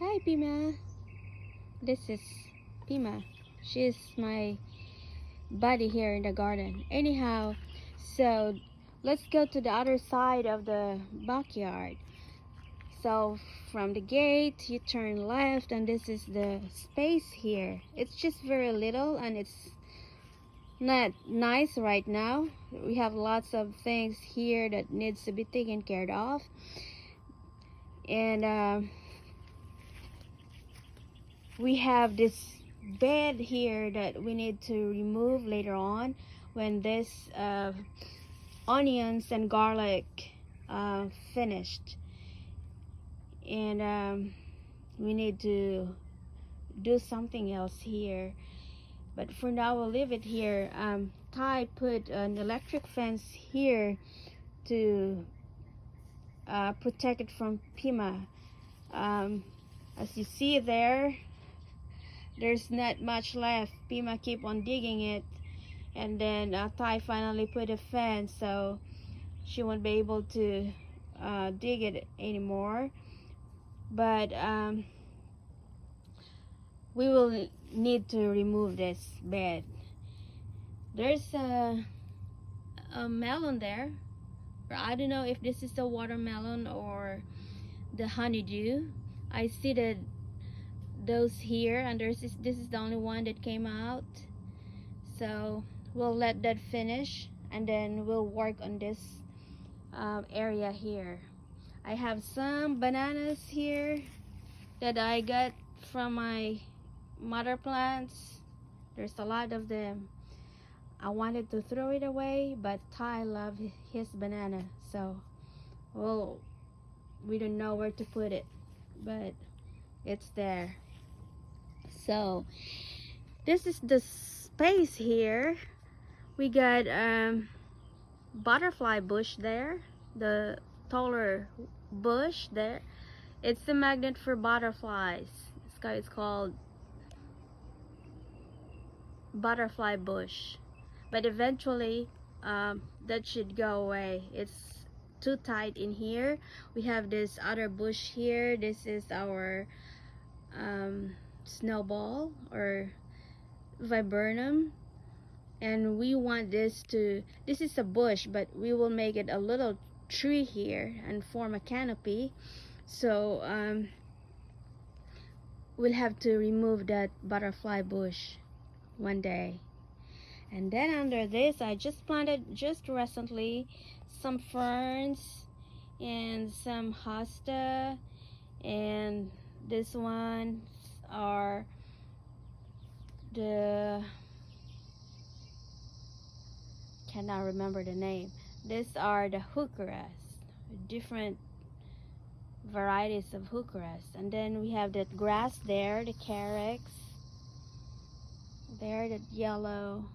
Hi, Pima. This is Pima. She's my buddy here in the garden. Anyhow, so let's go to the other side of the backyard. So from the gate, you turn left, and this is the space here. It's just very little, and it's not nice right now. We have lots of things here that needs to be taken care of, and we have this bed here that we need to remove later on when this onions and garlic finished, and we need to do something else here, but for now we'll leave it here. Ty put an electric fence here to protect it from Pima. As you see there, there's not much left. Pima keep on digging it, and then Ty finally put a fence so she won't be able to dig it anymore. But we will need to remove this bed. There's a melon there. I don't know if this is the watermelon or the honeydew. I see that those here, and this is the only one that came out, so we'll let that finish and then we'll work on this area here. I have some bananas here that I got from my mother plants. There's a lot of them. I wanted to throw it away, but Ty loved his banana, so well, we don't know where to put it, but it's there. So this is the space here. We got butterfly bush there, the taller bush there. It's the magnet for butterflies. This guy is called butterfly bush, but eventually that should go away. It's too tight in here. We have this other bush here. This is our snowball or viburnum, and we want this is a bush, but we will make it a little tree here and form a canopy. So we'll have to remove that butterfly bush one day. And then under this, I just planted just recently some ferns and some hosta, and this one are the, cannot remember the name. These are the heucheras, different varieties of heucheras. And then we have that grass there, the carex there, that yellow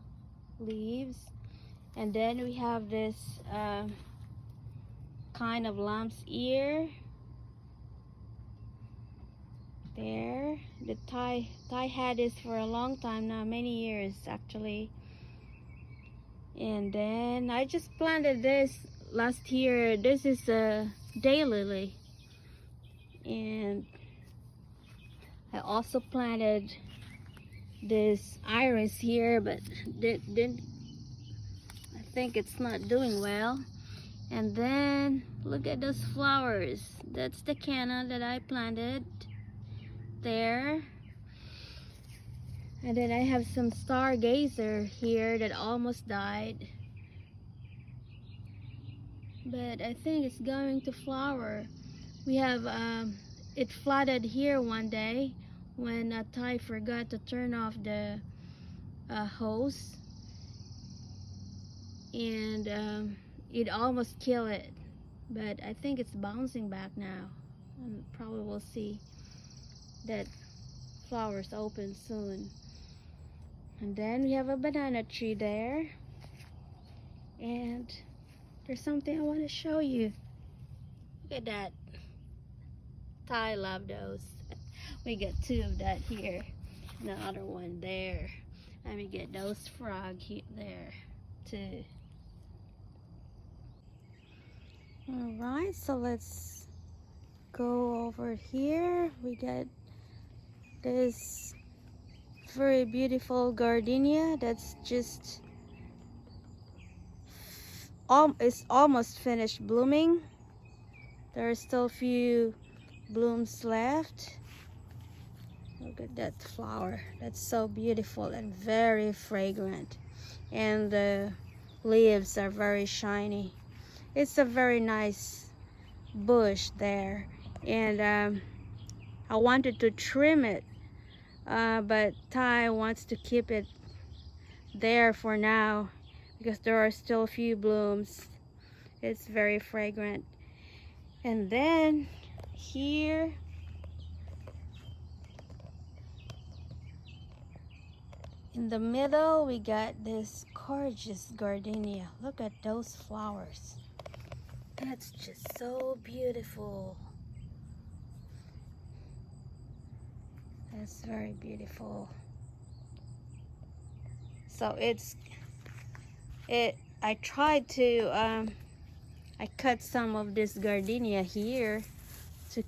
leaves. And then we have this kind of lamb's ear there. The Ty had this for a long time now, many years actually. And then I just planted this last year. This is a daylily, and I also planted this iris here, but didn't, I think it's not doing well. And then look at those flowers. That's the canna that I planted there. And then I have some stargazer here that almost died, but I think it's going to flower. We have it flooded here one day when Ty forgot to turn off the hose, and it almost killed it, but I think it's bouncing back now, and probably we'll see that flowers open soon. And then we have a banana tree there, and there's something I want to show you. Look at that. Ty love those. We got two of that here, and the other one there. Let me get those frog there too. Alright, so let's go over here we got this very beautiful gardenia that's just it's almost finished blooming. There are still a few blooms left. Look at that flower. That's so beautiful and very fragrant. And the leaves are very shiny. It's a very nice bush there. And I wanted to trim it, but Ty wants to keep it there for now because there are still a few blooms. It's very fragrant. And then here in the middle we got this gorgeous gardenia. Look at those flowers. That's just so beautiful. That's very beautiful. So I tried to I cut some of this gardenia here to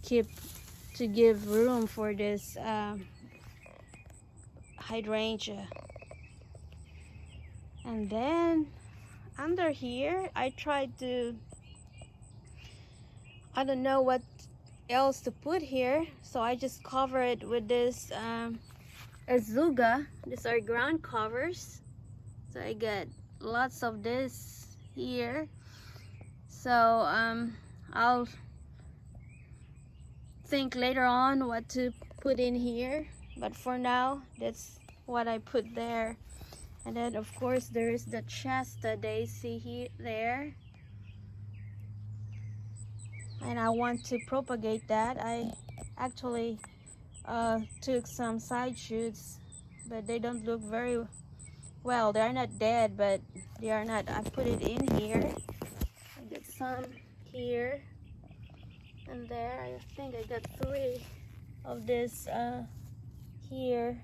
give room for this hydrangea. And then under here I tried to, I don't know what else to put here, so I just cover it with this azuga. These are ground covers, so I got lots of this here. So I'll think later on what to put in here, but for now that's what I put there. And then of course there is the Shasta daisy here there, and I want to propagate that. I actually took some side shoots, but they don't look very well. They are not dead, but they are not. I put it in here. I got some here and there. I think I got 3 of this here.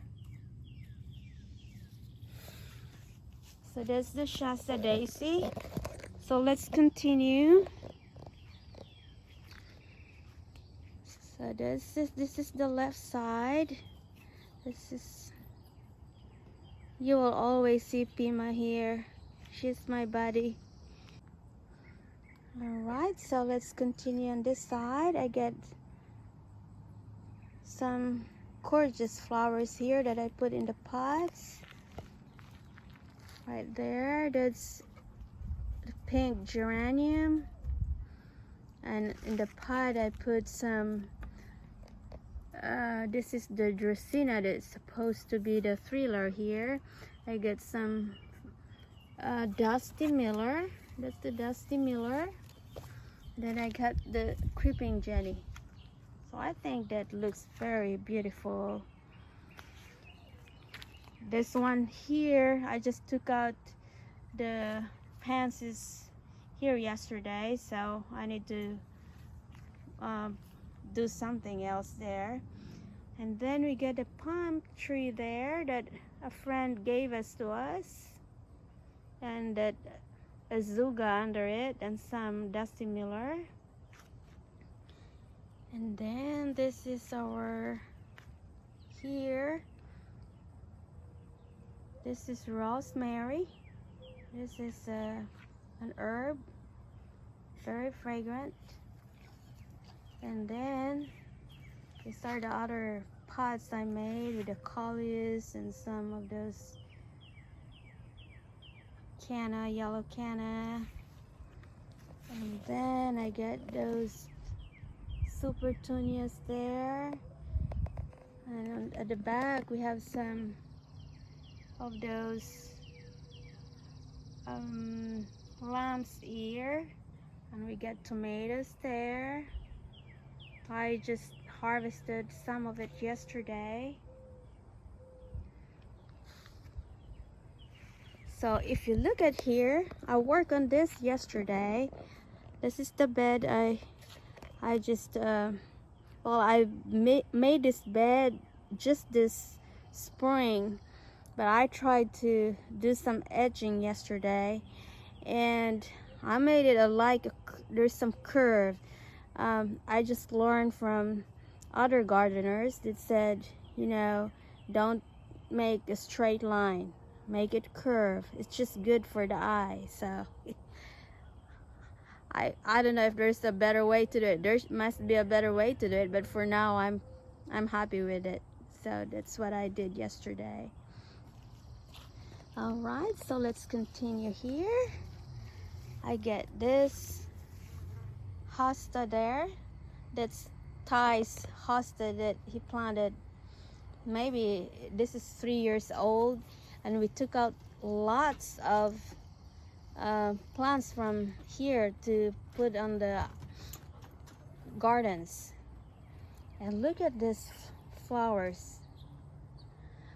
So that's the Shasta daisy. So let's continue. So this is the left side. This is, you will always see Pima here. She's my buddy. Alright, so let's continue on this side. I get some gorgeous flowers here that I put in the pots. Right there, that's the pink geranium. And in the pot I put some, this is the Dracaena that's supposed to be the thriller here. I get some Dusty Miller. That's the Dusty Miller. Then I got the Creeping Jenny. So I think that looks very beautiful. This one here, I just took out the pansies here yesterday, so I need to do something else there. And then we get a palm tree there that a friend gave to us, and that azuga under it, and some Dusty Miller. And then this is our here. This is rosemary. This is an herb, very fragrant. And then these are the other pots I made with the coleus and some of those canna, yellow canna. And then I get those super tunias there. And at the back we have some of those lamb's ear, and we get tomatoes there. I just harvested some of it yesterday. So if you look at here, I worked on this yesterday. This is the bed I just I made this bed just this spring, but I tried to do some edging yesterday, and I made it there's some curve, I just learned from other gardeners that said, you know, don't make a straight line, make it curve. It's just good for the eye. So I don't know if there's a better way to do it. There must be a better way to do it, but for now I'm happy with it. So that's what I did yesterday. All right, so let's continue here. I get this hosta there. That's Ty's hosta that he planted. Maybe this is 3 years old, and we took out lots of plants from here to put on the gardens. And look at these flowers.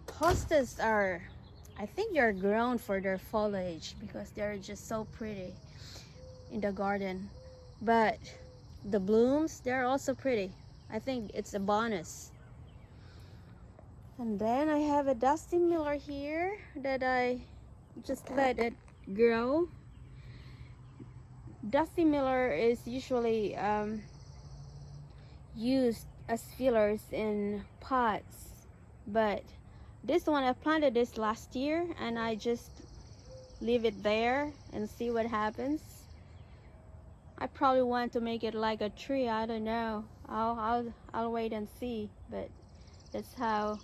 Hostas are, I think they're grown for their foliage because they're just so pretty in the garden. But the blooms, they're also pretty. I think it's a bonus. And then I have a Dusty Miller here that I just let it grow. Dusty Miller is usually used as fillers in pots, but this one I planted this last year and I just leave it there and see what happens. I probably want to make it like a tree. I don't know. I'll wait and see. But that's how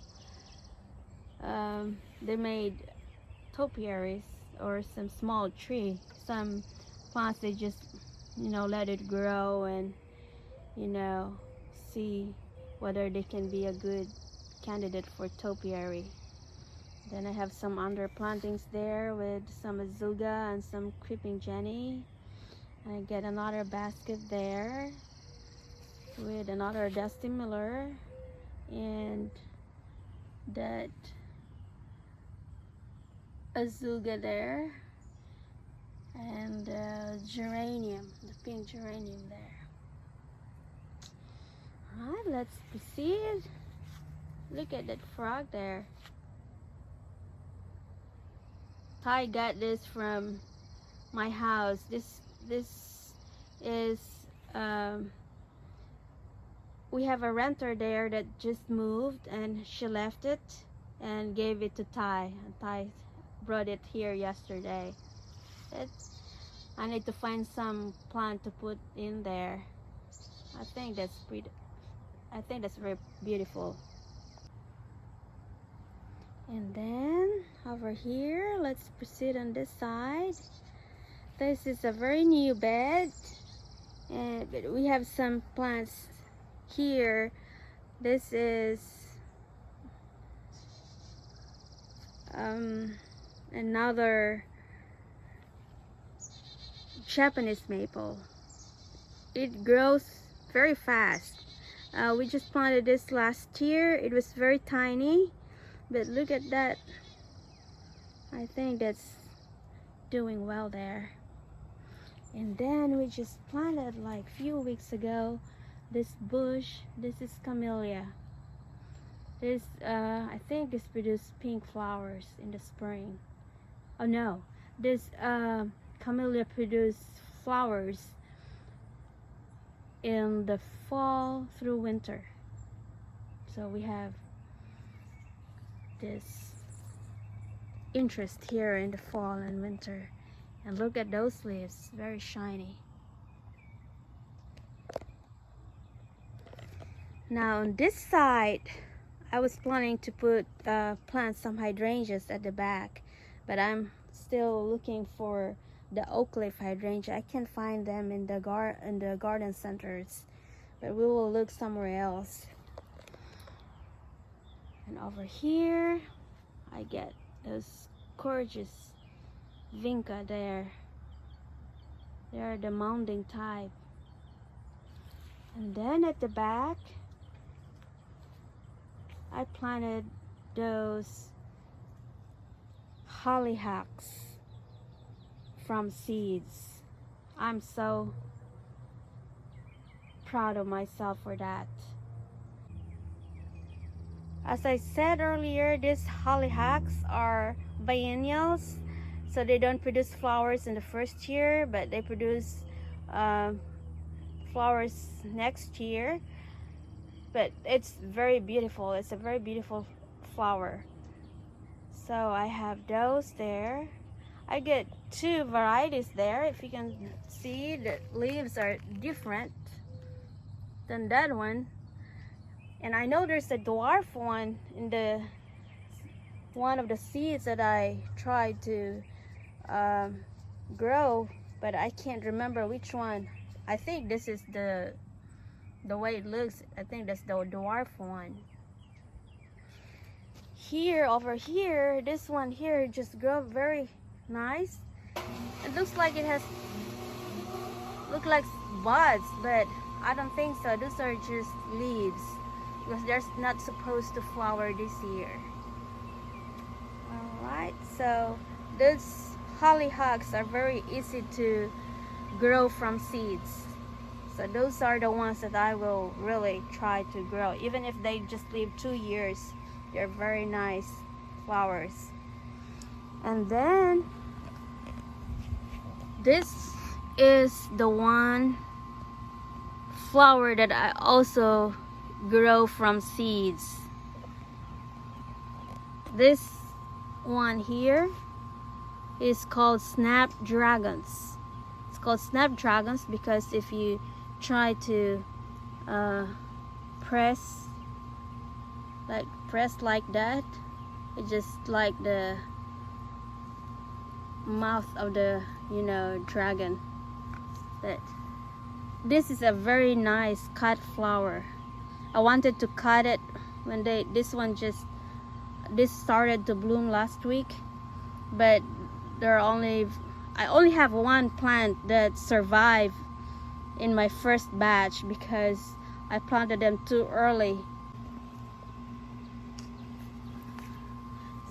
they made topiaries, or some small tree. Some plants they just, you know, let it grow and, you know, see whether they can be a good candidate for topiary. Then I have some under plantings there with some azuga and some creeping jenny. I get another basket there with another Dusty Miller and that azuga there, and geranium, the pink geranium there. Alright, let's proceed. Look at that frog there. Ty got this from my house. This is we have a renter there that just moved and she left it and gave it to Ty. And Ty brought it here yesterday. I need to find some plant to put in there. I think that's pretty. I think that's very beautiful. And then over here, let's proceed on this side. This is a very new bed, but we have some plants here. This is another Japanese maple. It grows very fast. We just planted this last year. It was very tiny, but look at that. I think that's doing well there. And then we just planted like a few weeks ago this bush. This is camellia. This I think this produces pink flowers in the spring. Oh no, this camellia produces flowers in the fall through winter. So we have this interest here in the fall and winter. And look at those leaves, very shiny. Now on this side, I was planning to plant some hydrangeas at the back, but I'm still looking for the oak leaf hydrangea. I can't find them in the garden centers, but we will look somewhere else. And over here, I get those gorgeous vinca there. They're the mounding type. And then at the back, I planted those hollyhocks from seeds. I'm so proud of myself for that. As I said earlier, these hollyhocks are biennials, so they don't produce flowers in the first year, but they produce flowers next year, but it's very beautiful. It's a very beautiful flower. So I have those there. I get two varieties there. If you can see, the leaves are different than that one. And I know there's a dwarf one in the one of the seeds that I tried to grow, but I can't remember which one. I think this is the way it looks. I think that's the dwarf one. Here, over here, this one here just grow very nice. It looks like it has like buds, but I don't think so. Those are just leaves because they're not supposed to flower this year. Alright, so those hollyhocks are very easy to grow from seeds. So those are the ones that I will really try to grow. Even if they just live 2 years, they're very nice flowers. And then this is the one flower that I also grow from seeds. This one here is called snapdragons. It's called snapdragons because if you try to press like that, it's just like the mouth of the dragon. But this is a very nice cut flower. I wanted to cut it when this started to bloom last week, but I only have one plant that survived in my first batch because I planted them too early.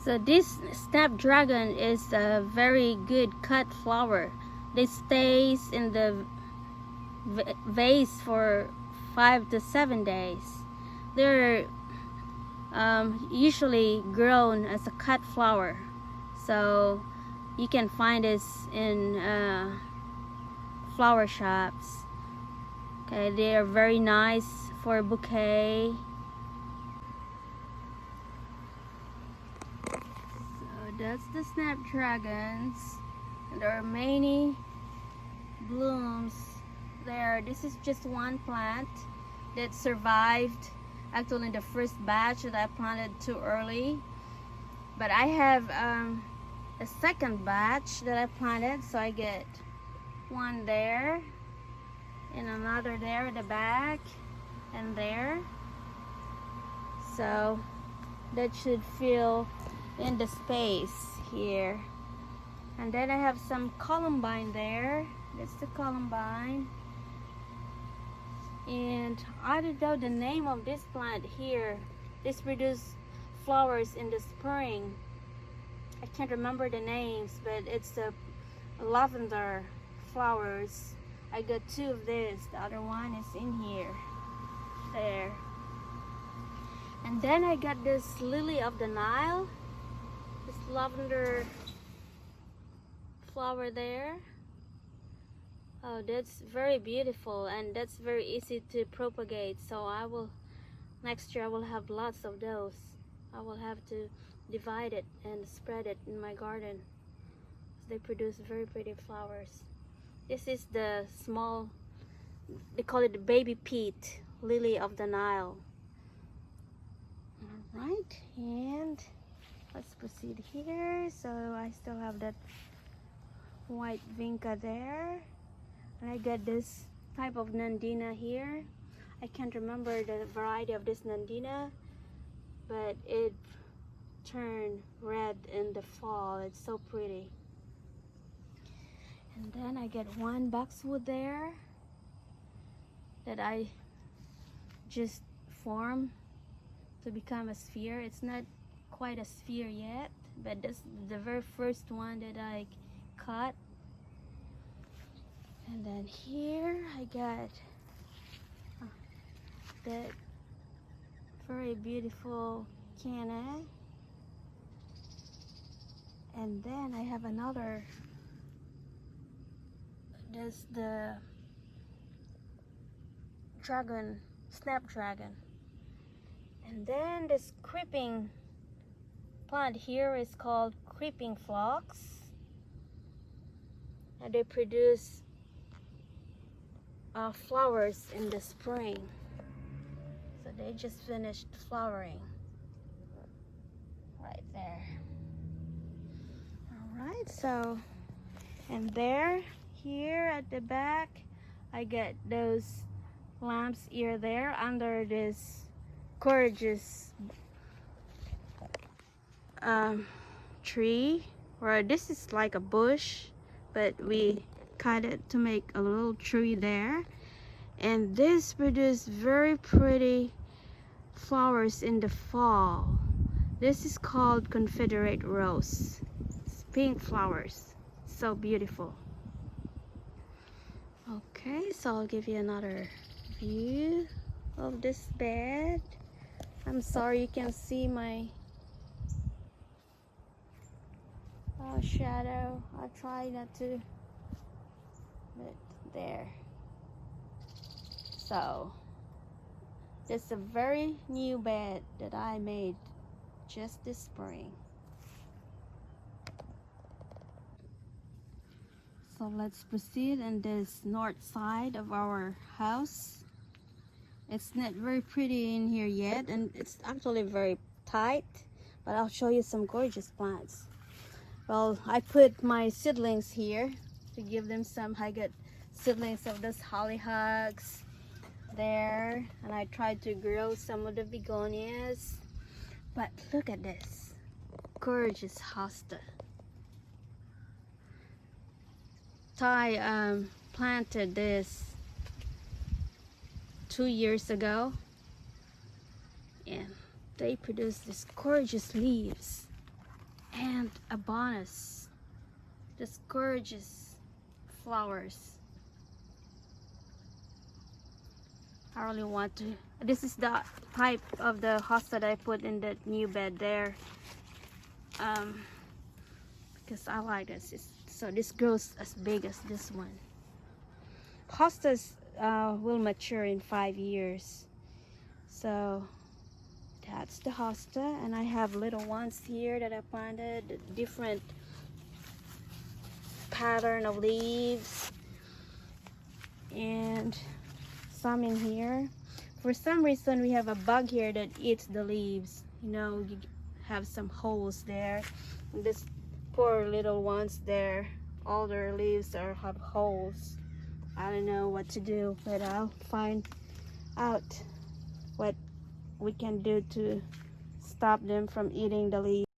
So this snapdragon is a very good cut flower. They stays in the vase for 5 to 7 days. They're usually grown as a cut flower, so you can find this in flower shops. Okay, they are very nice for a bouquet. So that's the snapdragons. There are many blooms there. This is just one plant that survived actually in the first batch that I planted too early, but I have a second batch that I planted, so I get one there and another there at the back and there, so that should fill in the space here. And then I have some columbine there. That's the columbine. And I don't know the name of this plant here. This produces flowers in the spring. I can't remember the names, but it's the lavender flowers. I got 2 of this. The other one is in here. There. And then I got this lily of the Nile. This lavender flower there. Oh, that's very beautiful, and that's very easy to propagate. So next year I will have lots of those. I will have to divide it and spread it in my garden. They produce very pretty flowers. This is the small, they call it the baby peat, lily of the Nile. Alright, and let's proceed here. So I still have that white vinca there. And I got this type of Nandina here. I can't remember the variety of this Nandina, but it turned red in the fall. It's so pretty. And then I get one boxwood there that I just formed to become a sphere. It's not quite a sphere yet, but that's the very first one that I cut. And then here I got that very beautiful canna. And then I have another, that's the snapdragon. And then this creeping plant here is called creeping phlox, and they produce flowers in the spring. So they just finished flowering right there. All right, so and here at the back, I get those lamps here there under this gorgeous tree, or this is like a bush, but we cut it to make a little tree there. And this produces very pretty flowers in the fall. This is called Confederate rose. It's pink flowers, so beautiful. Okay, so I'll give you another view of this bed. I'm sorry you can see my shadow. I'll try not to, but there. So it's a very new bed that I made just this spring. So let's proceed on this north side of our house. It's not very pretty in here yet, and it's actually very tight, but I'll show you some gorgeous plants. Well, I put my seedlings here to give them some. I got seedlings of this hollyhocks there, and I tried to grow some of the begonias. But look at this gorgeous hosta. Ty planted this 2 years ago, and they produce these gorgeous leaves and a bonus, just gorgeous flowers. I really want to. This is the type of the hosta that I put in the new bed there, because I like this. So this grows as big as this one. Hostas will mature in 5 years. So that's the hosta, and I have little ones here that I planted, different pattern of leaves, and some in here. For some reason we have a bug here that eats the leaves. You know, you have some holes there, and this poor little ones there, all their leaves have holes. I don't know what to do, but I'll find out what we can do to stop them from eating the leaves.